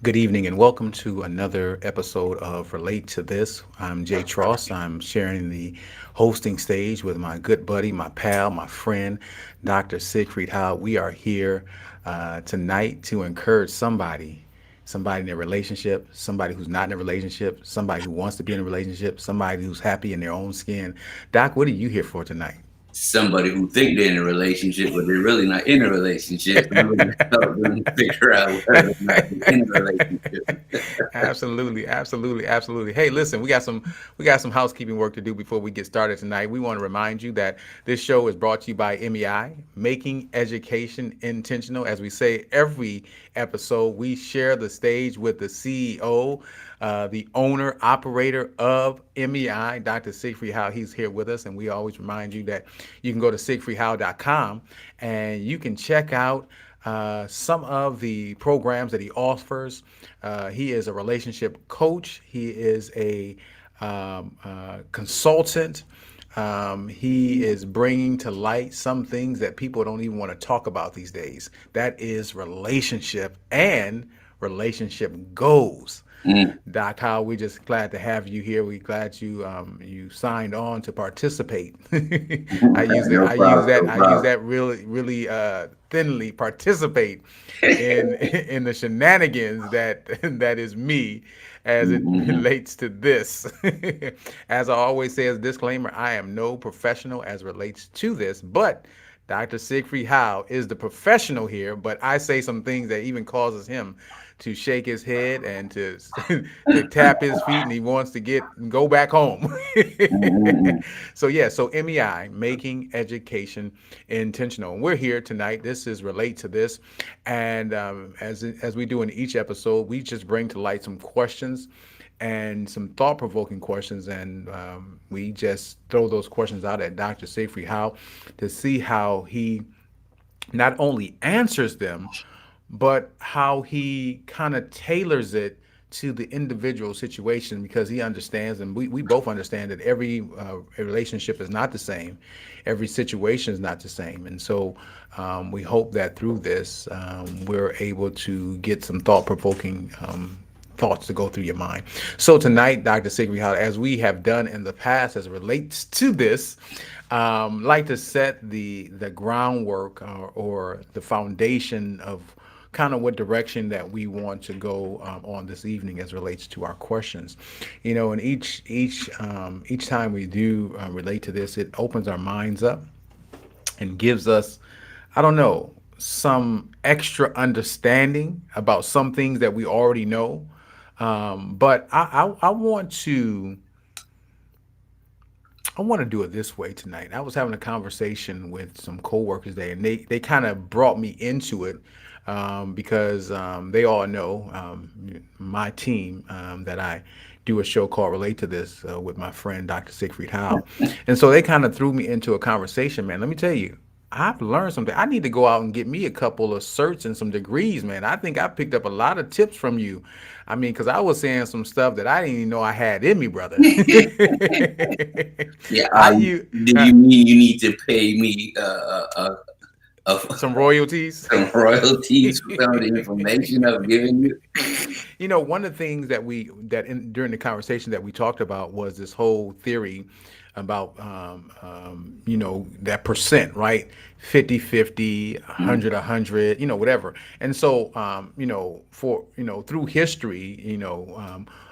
Good evening and welcome to another episode of Relate to This. I'm Jay Tross. I'm sharing the hosting stage with my good buddy, my pal, my friend, Dr. Siegfried Howe. We are here tonight to encourage somebody in a relationship, somebody who's not in a relationship, somebody who wants to be in a relationship, somebody who's happy in their own skin. Doc, what are you here for tonight? Somebody who think they're in a relationship, but they're really not in a relationship. And we're going to help them figure out whether or not they're in a relationship. Absolutely, absolutely, absolutely. Hey, listen, we got some housekeeping work to do before we get started tonight. We want to remind you that this show is brought to you by MEI, Making Education Intentional. As we say every episode, we share the stage with the CEO, the owner, operator of MEI, Dr. Siegfried Howe. He's here with us, and we always remind you that you can go to siegfriedhowe.com and you can check out some of the programs that he offers. He is a relationship coach. He is a consultant. He is bringing to light some things that people don't even want to talk about these days. That is relationship and relationship goals. Mm. Doc Howe, we just glad to have you here. We glad you signed on to participate. No problem, no I use problem. that really thinly. Participate in the shenanigans that is me as it Mm-hmm. relates to this. As I always say as a disclaimer, I am no professional as relates to this, but Dr. Siegfried Howe is the professional here, but I say some things that even causes him to shake his head and to to tap his feet, and he wants to go back home. Mm-hmm. So yeah, so MEI, making education intentional. And we're here tonight. This is relate to this, and as we do in each episode, we just bring to light some questions and some thought-provoking questions, and we just throw those questions out at Dr. Safri Howe to see how he not only answers them, but how he kind of tailors it to the individual situation, because he understands, and we both understand that every relationship is not the same, every situation is not the same. And so we hope that through this we're able to get some thought-provoking thoughts to go through your mind. So tonight, Dr. Sigrid, as we have done in the past as it relates to this, like to set the groundwork, or the foundation of kind of what direction that we want to go on this evening as relates to our questions. And each time we do relate to this, it opens our minds up and gives us, I don't know, some extra understanding about some things that we already know. But I want to do it this way tonight. I was having a conversation with some coworkers there, and they kind of brought me into it, because they all know my team, that I do a show called Relate to This with my friend Dr. Siegfried Howe. And so they kind of threw me into a conversation, man. Let me tell you, I've learned something. I need to go out and get me a couple of certs and some degrees, man. I think I picked up a lot of tips from you. I mean, because I was saying some stuff that I didn't even know I had in me, brother. Yeah. I you Do you mean you need to pay me some royalties. some royalties for some of the information I've given you? One of the things during the conversation that we talked about was this whole theory about that percent, right? 50-50, 100-100, whatever. And so for through history,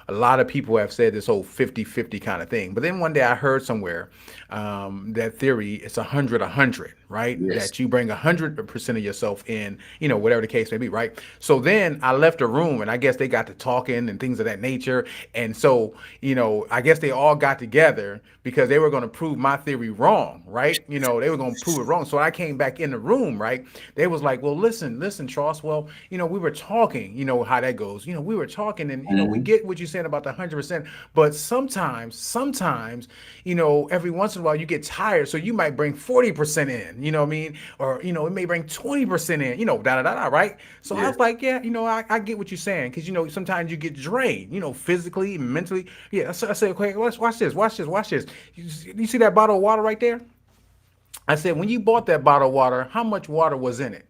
a lot of people have said this whole 50-50 kind of thing. But then one day I heard somewhere that theory, it's 100-100, right? Yes. That you bring 100% of yourself in, whatever the case may be, right? So then I left the room, and I guess they got to talking and things of that nature. And so, I guess they all got together because they were going to prove my theory wrong, right? They were going to prove it wrong. So I came back in the room, right? They was like, well, listen, Charles. Well, we were talking, how that goes. We were talking, and we Mm-hmm. get what you're saying about the 100%. But sometimes, every once in a while you get tired, so you might bring 40% in. You know what I mean? Or it may bring 20% in. Da da da da. Right? So I Yes. was like, yeah, I get what you're saying, because sometimes you get drained, physically, mentally. Yeah. So I said, okay, let's watch this. Watch this. Watch this. You see that bottle of water right there? I said, when you bought that bottle of water, how much water was in it?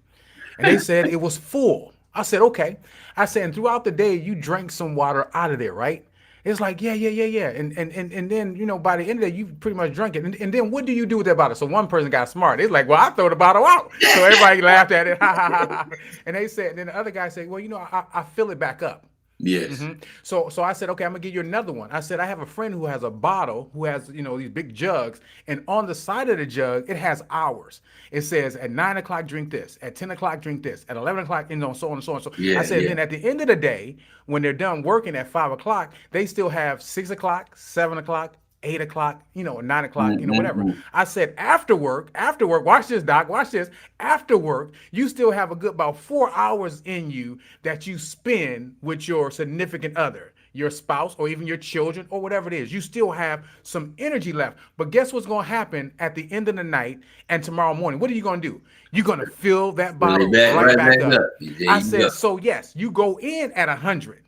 And they said it was full. I said, okay. I said, and throughout the day, you drank some water out of there, right? It's like, yeah, yeah, yeah, yeah. And then, by the end of the day, you pretty much drunk it. And then what do you do with that bottle? So one person got smart. It's like, well, I throw the bottle out. So everybody laughed at it. Ha, ha, ha, ha. And they said, then the other guy said, well, I fill it back up. Yes. So I said, okay, I'm gonna give you another one. I said, I have a friend who has a bottle who has, these big jugs, and on the side of the jug, it has hours. It says at 9 o'clock drink this, at 10 o'clock drink this, at 11 o'clock, so on and so on. So I Yeah. said, Yeah. then at the end of the day, when they're done working at 5 o'clock, they still have 6 o'clock, 7 o'clock, 8 o'clock, 9 o'clock, whatever. Mm-hmm. I said, after work, watch this, Doc, watch this. After work, you still have a good about 4 hours in you that you spend with your significant other, your spouse, or even your children, or whatever it is. You still have some energy left. But guess what's going to happen at the end of the night and tomorrow morning? What are you going to do? You're going to fill that Fill bottle it back right back up. There I you said, go. so yes, you go in at 100.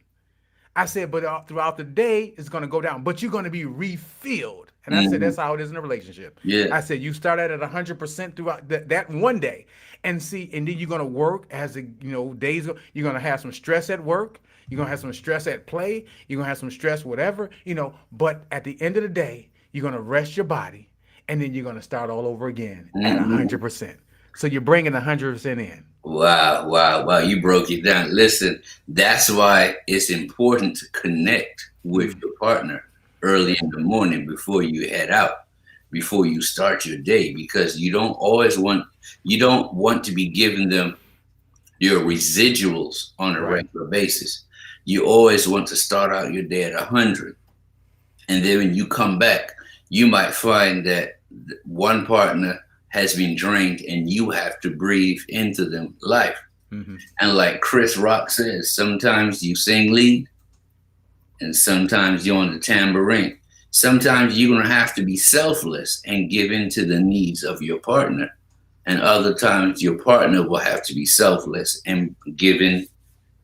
I said, but throughout the day, it's going to go down, but you're going to be refilled. And I said, that's how it is in a relationship. Yeah. I said, you start at 100% throughout that one day, and then you're going to work as the days go. You're going to have some stress at work. You're going to have some stress at play. You're going to have some stress, whatever, but at the end of the day, you're going to rest your body, and then you're going to start all over again at 100%. So you're bringing 100% in. Wow, wow, wow. You broke it down. Listen, that's why it's important to connect with your partner early in the morning before you head out, before you start your day, because you don't want to be giving them your residuals on a regular basis. You always want to start out your day at 100. And then when you come back, you might find that one partner has been drained and you have to breathe into them life. And like Chris Rock says, sometimes you sing lead and sometimes you're on the tambourine. Sometimes you're going to have to be selfless and give in to the needs of your partner. And other times your partner will have to be selfless and give in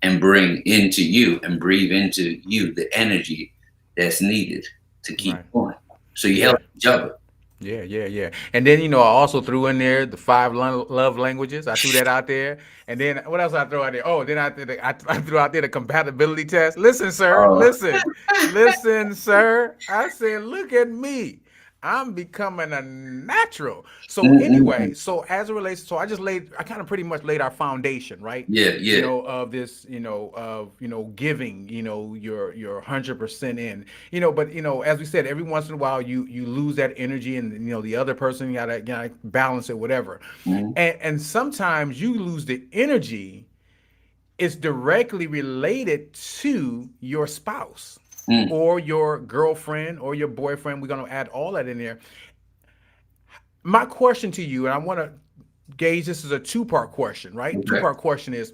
and bring into you and breathe into you the energy that's needed to keep going. So you help each other. Yeah, yeah, yeah. And then, I also threw in there the 5 love languages. I threw that out there. And then what else I throw out there? Oh, then I threw out there the compatibility test. Listen, sir, listen, sir. I said, look at me. I'm becoming a natural. So anyway, so as it relates, so I kind of pretty much laid our foundation, right? Yeah, yeah. Of this, of giving, your 100% in, but as we said, every once in a while you lose that energy, and the other person gotta balance it, whatever. And sometimes you lose the energy. It's directly related to your spouse. Or your girlfriend or your boyfriend. We're going to add all that in there. My question to you, and I want to gauge this is a two-part question, right? Okay. Two-part question is,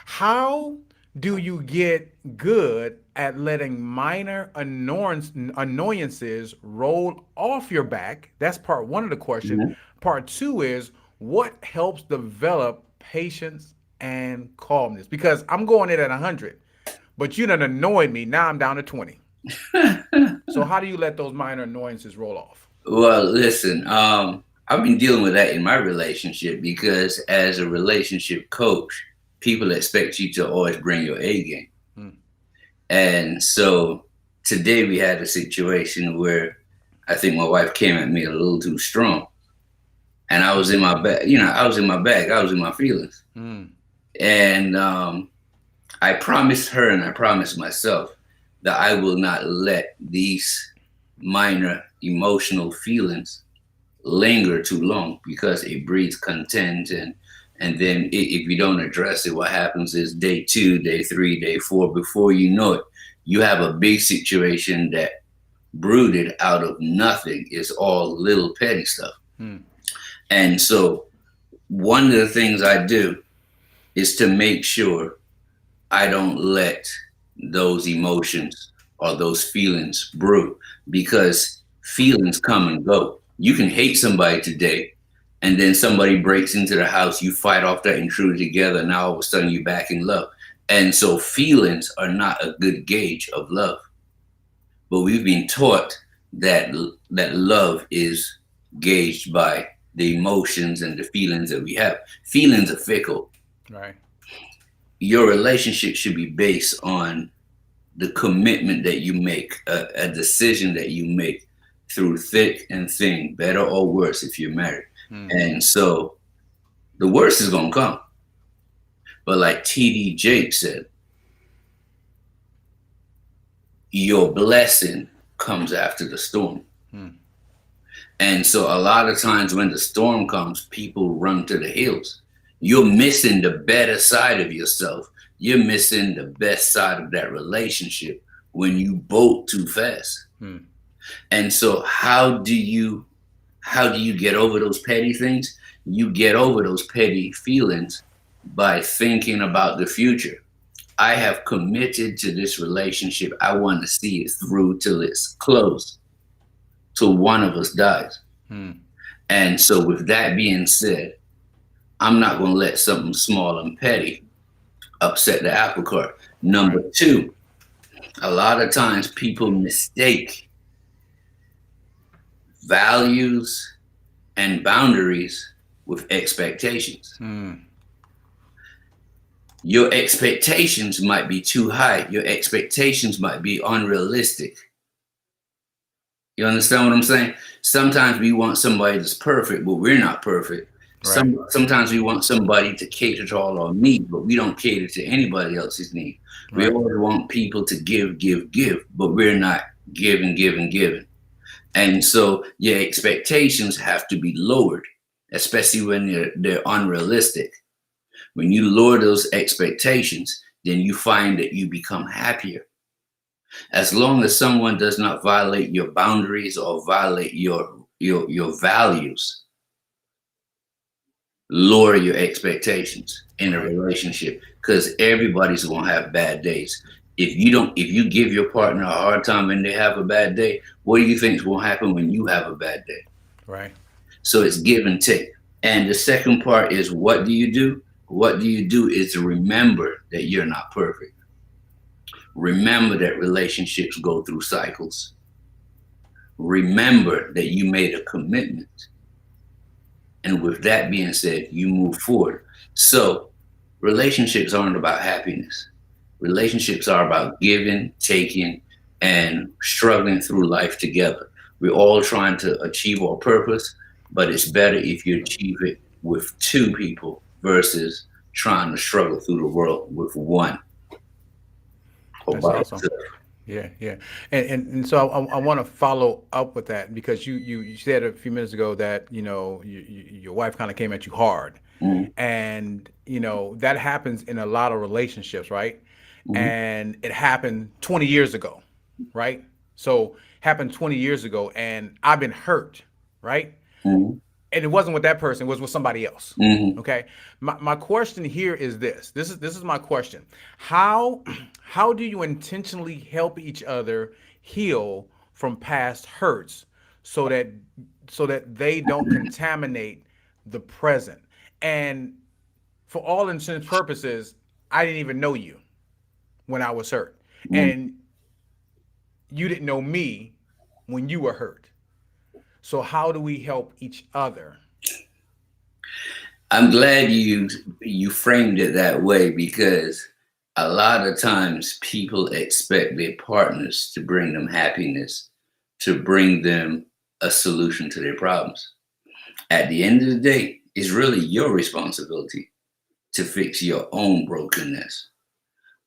how do you get good at letting minor annoyances roll off your back? That's part one of the question. Part two is, what helps develop patience and calmness? Because I'm going in at 100. But you done annoyed me. Now I'm down to 20. So how do you let those minor annoyances roll off? Well, listen, I've been dealing with that in my relationship, because as a relationship coach, people expect you to always bring your A game. And so today we had a situation where I think my wife came at me a little too strong. And I was in my bag, I was in my feelings. And I promised her and I promised myself that I will not let these minor emotional feelings linger too long, because it breeds content. And then if you don't address it, what happens is day 2, day 3, day 4, before you know it, you have a big situation that brooded out of nothing. It's all little petty stuff. And so one of the things I do is to make sure I don't let those emotions or those feelings brew, because feelings come and go. You can hate somebody today, and then somebody breaks into the house, you fight off that intruder together, and now all of a sudden you're back in love. And so feelings are not a good gauge of love. But we've been taught that love is gauged by the emotions and the feelings that we have. Feelings are fickle. Right. your relationship should be based on the commitment that you make, a decision that you make through thick and thin, better or worse if you're married. And so the worst is going to come. But like TD Jakes said, your blessing comes after the storm. And so a lot of times when the storm comes, people run to the hills. You're missing the better side of yourself. You're missing the best side of that relationship when you bolt too fast. And so how do you get over those petty things? You get over those petty feelings by thinking about the future. I have committed to this relationship. I want to see it through till it's closed, till one of us dies. And so with that being said, I'm not going to let something small and petty upset the apple cart. Number two, a lot of times people mistake values and boundaries with expectations. Your expectations might be too high. Your expectations might be unrealistic. You understand what I'm saying? Sometimes we want somebody that's perfect, but we're not perfect. Right. Sometimes we want somebody to cater to all our needs, but we don't cater to anybody else's need. We always want people to give, but we're not giving. And so your expectations have to be lowered, especially when they're unrealistic. When you lower those expectations, then you find that you become happier. As long as someone does not violate your boundaries or violate your values, lower your expectations in a relationship, because everybody's gonna have bad days. If you give your partner a hard time when they have a bad day, what do you think will happen when you have a bad day? Right. So it's give and take. And the second part is, what do you do? What do you do is to remember that you're not perfect. Remember that relationships go through cycles. Remember that you made a commitment. And with that being said, you move forward. So relationships aren't about happiness. Relationships are about giving, taking, and struggling through life together. We're all trying to achieve our purpose, but it's better if you achieve it with two people versus trying to struggle through the world with one. That's awesome. Yeah. And so I want to follow up with that, because you said a few minutes ago that your wife kind of came at you hard, and that happens in a lot of relationships, right? And it happened 20 years ago, right? So happened 20 years ago, and I've been hurt, right? And it wasn't with that person; it was with somebody else. Okay. My question here is this. This is my question. How do you intentionally help each other heal from past hurts so that they don't contaminate the present? And for all intents and purposes, I didn't even know you when I was hurt, and you didn't know me when you were hurt. So how do we help each other? I'm glad you framed it that way, because a lot of times people expect their partners to bring them happiness, to bring them a solution to their problems. At the end of the day, it's really your responsibility to fix your own brokenness.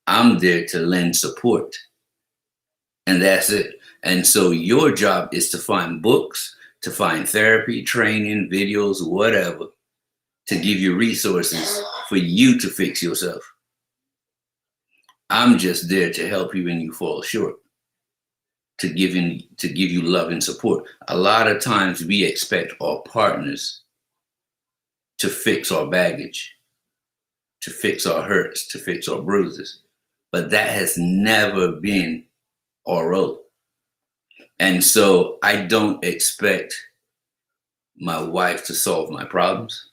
I'm there to lend support, and that's it. And so your job is to find books, to find therapy, training, videos, whatever, to give you resources for you to fix yourself. I'm just there to help you when you fall short, to give you love and support. A lot of times we expect our partners to fix our baggage, to fix our hurts, to fix our bruises, but that has never been our role. And so I don't expect my wife to solve my problems,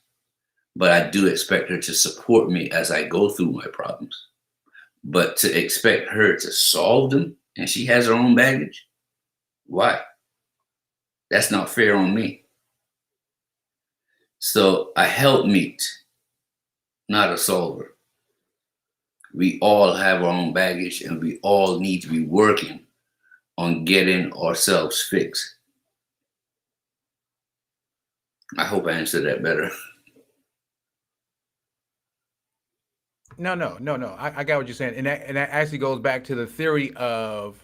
but I do expect her to support me as I go through my problems. But to expect her to solve them, and she has her own baggage, why? That's not fair on me. So a helpmeet, not a solver. We all have our own baggage, and we all need to be working on getting ourselves fixed. I hope I answered that better. No. I got what you're saying, and that actually goes back to the theory of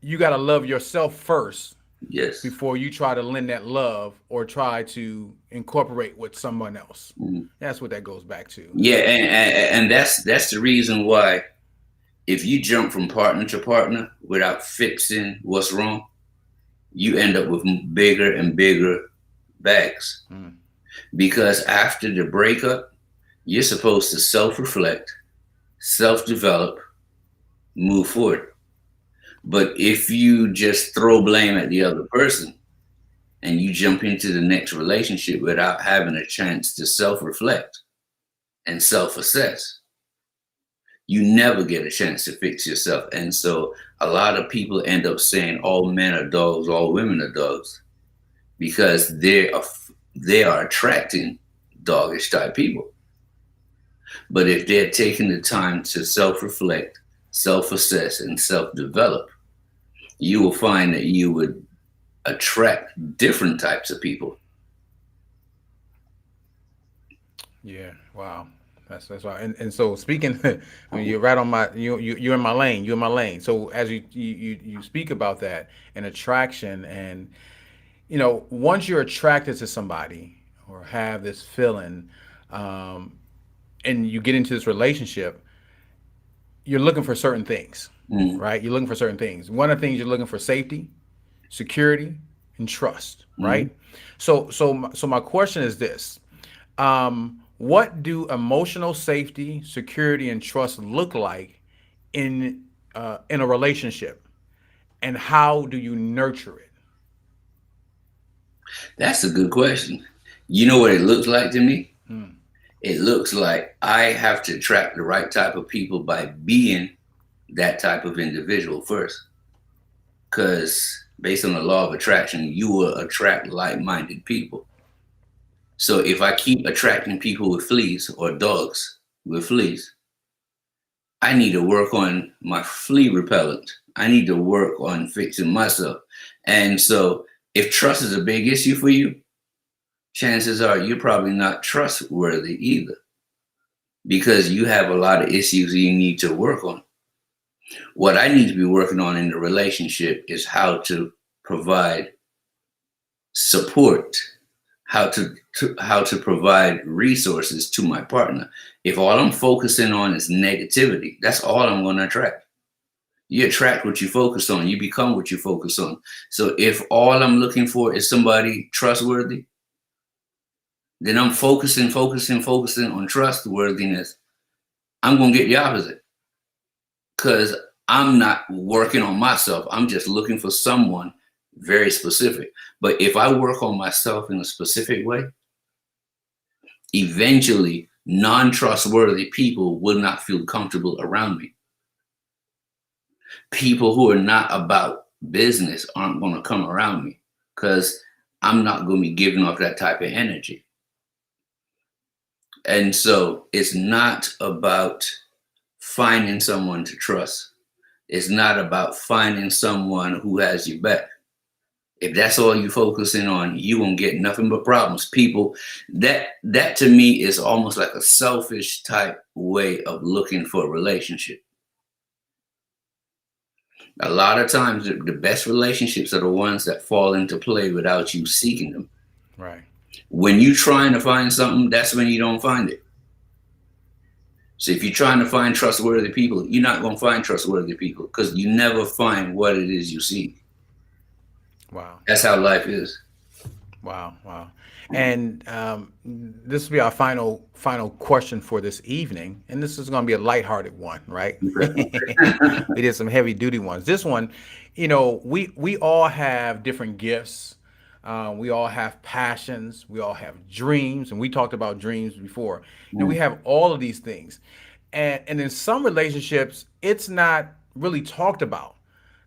you got to love yourself first Yes. before you try to lend that love or try to incorporate with someone else. Mhm. That's what that goes back to. Yeah, and that's the reason why if you jump from partner to partner without fixing what's wrong, you end up with bigger and bigger bags. Mm. Because after the breakup, you're supposed to self-reflect, self-develop, move forward. But if you just throw blame at the other person and you jump into the next relationship without having a chance to self-reflect and self-assess, you never get a chance to fix yourself. And so a lot of people end up saying all men are dogs, all women are dogs, because they are attracting doggish type people. But if they're taking the time to self-reflect, self-assess, and self-develop, you will find that you would attract different types of people. Yeah. Wow. That's right. And so speaking, I mean, you're right on my you're in my lane. You're in my lane. So as you speak about that and attraction, and once you're attracted to somebody or have this feeling, um, and you get into this relationship, you're looking for certain things, Mm, right? You're looking for certain things. One of the things you're looking for: safety, security, and trust, mm. right? So my question is this: what do emotional safety, security, and trust look like in a relationship, and how do you nurture it? That's a good question. You know what it looks like to me? Hmm. It looks like I have to attract the right type of people by being that type of individual first. Because based on the law of attraction, you will attract like minded people. So if I keep attracting people with fleas or dogs with fleas, I need to work on my flea repellent. I need to work on fixing myself. And so if trust is a big issue for you, chances are you're probably not trustworthy either because you have a lot of issues you need to work on. What I need to be working on in the relationship is how to provide support, how to provide resources to my partner. If all I'm focusing on is negativity, that's all I'm going to attract. You attract what you focus on, you become what you focus on. So if all I'm looking for is somebody trustworthy, then I'm focusing on trustworthiness. I'm going to get the opposite because I'm not working on myself. I'm just looking for someone very specific. But if I work on myself in a specific way, eventually non-trustworthy people will not feel comfortable around me. People who are not about business aren't going to come around me because I'm not going to be giving off that type of energy. And so it's not about finding someone to trust. It's not about finding someone who has your back. If that's all you're focusing on, you won't get nothing but problems. People, that to me is almost like a selfish type way of looking for a relationship. A lot of times, the best relationships are the ones that fall into play without you seeking them. Right. When you're trying to find something, that's when you don't find it. So if you're trying to find trustworthy people, you're not going to find trustworthy people because you never find what it is you seek. Wow. That's how life is. Wow. And this will be our final question for this evening, and this is going to be a lighthearted one, right? We did some heavy duty ones. This one, we all have different gifts. We all have passions. We all have dreams, and we talked about dreams before. We have all of these things, and in some relationships, it's not really talked about.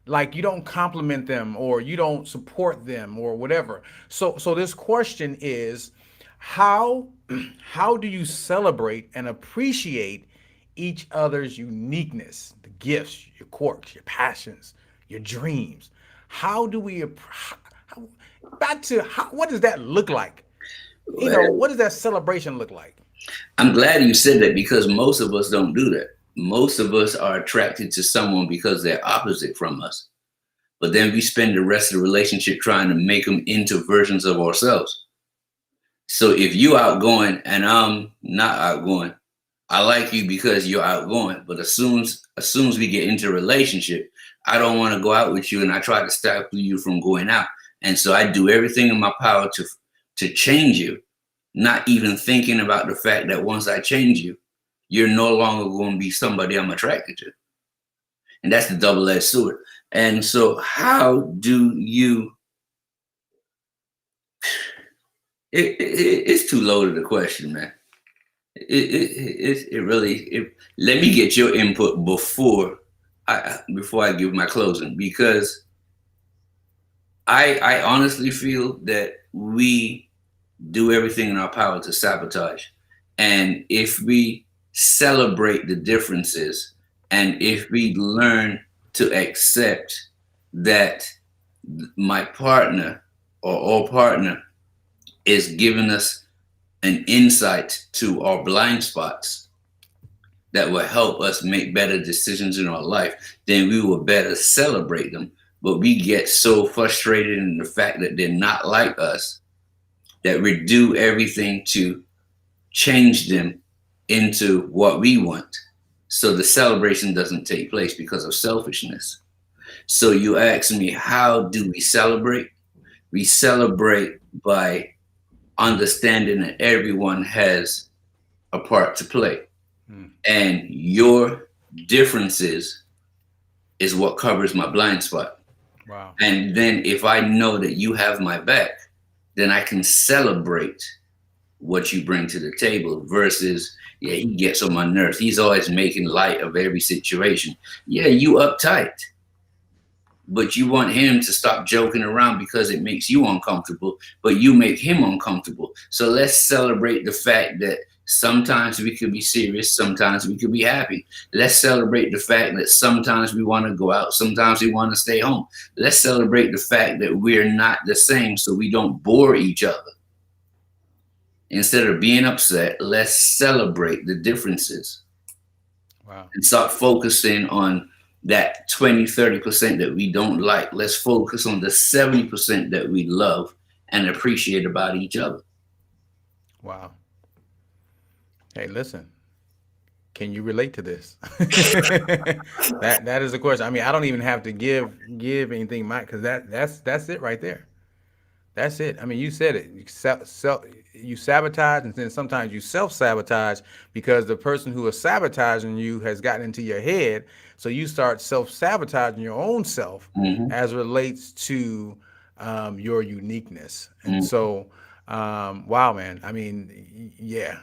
Like you don't compliment them or you don't support them or whatever. So this question is how how do you celebrate and appreciate each other's uniqueness, the gifts, your quirks, your passions, your dreams. How do we how, back to what does that look like? Well, What does that celebration look like? I'm glad you said that because most of us don't do that. Most of us are attracted to someone because they're opposite from us. But then we spend the rest of the relationship trying to make them into versions of ourselves. So if you outgoing and I'm not outgoing, I like you because you're outgoing. But as soon as we get into a relationship, I don't want to go out with you, and I try to stop you from going out. And so I do everything in my power to change you, not even thinking about the fact that once I change you, you're no longer going to be somebody I'm attracted to. And that's the double-edged sword. And so how do you it's too loaded a question, man. It really let me get your input before I give my closing, because I honestly feel that we do everything in our power to sabotage. And if we celebrate the differences, and if we learn to accept that my partner or our partner is giving us an insight to our blind spots that will help us make better decisions in our life, then we will better celebrate them. But we get so frustrated in the fact that they're not like us that we do everything to change them into what we want. So the celebration doesn't take place because of selfishness. So you ask me, how do we celebrate? We celebrate by understanding that everyone has a part to play. And your differences is what covers my blind spot. Wow. And then if I know that you have my back, then I can celebrate what you bring to the table versus, yeah, he gets on my nerves. He's always making light of every situation. Yeah, you uptight, but you want him to stop joking around because it makes you uncomfortable, but you make him uncomfortable. So let's celebrate the fact that sometimes we could be serious, sometimes we could be happy. Let's celebrate the fact that sometimes we want to go out, sometimes we want to stay home. Let's celebrate the fact that we're not the same so we don't bore each other. Instead of being upset, let's celebrate the differences. Wow. And start focusing on that 20-30% that we don't like. Let's focus on the 70% that we love and appreciate about each other. Wow. Hey, listen. Can you relate to this? That is the question. I mean, I don't even have to give anything, Mike, because that's it right there. That's it. I mean, you said it. You sabotage, and then sometimes you self-sabotage because the person who is sabotaging you has gotten into your head. So you start self-sabotaging your own self as relates to your uniqueness. And so, wow, man. I mean, yeah,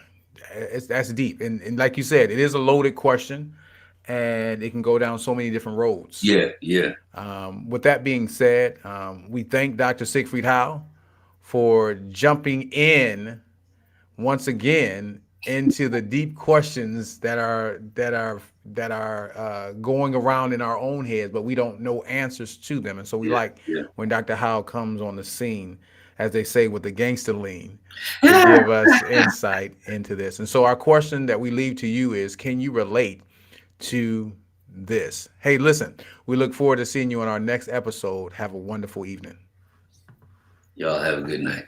that's deep. And like you said, it is a loaded question, and it can go down so many different roads. Yeah. With that being said, we thank Dr. Siegfried Howe for jumping in once again into the deep questions that are going around in our own heads, but we don't know answers to them. And so we like when Dr. Howe comes on the scene, as they say, with the gangster lean, to give us insight into this. And so our question that we leave to you is, can you relate to this? Hey, listen, we look forward to seeing you on our next episode. Have a wonderful evening. Y'all have a good night.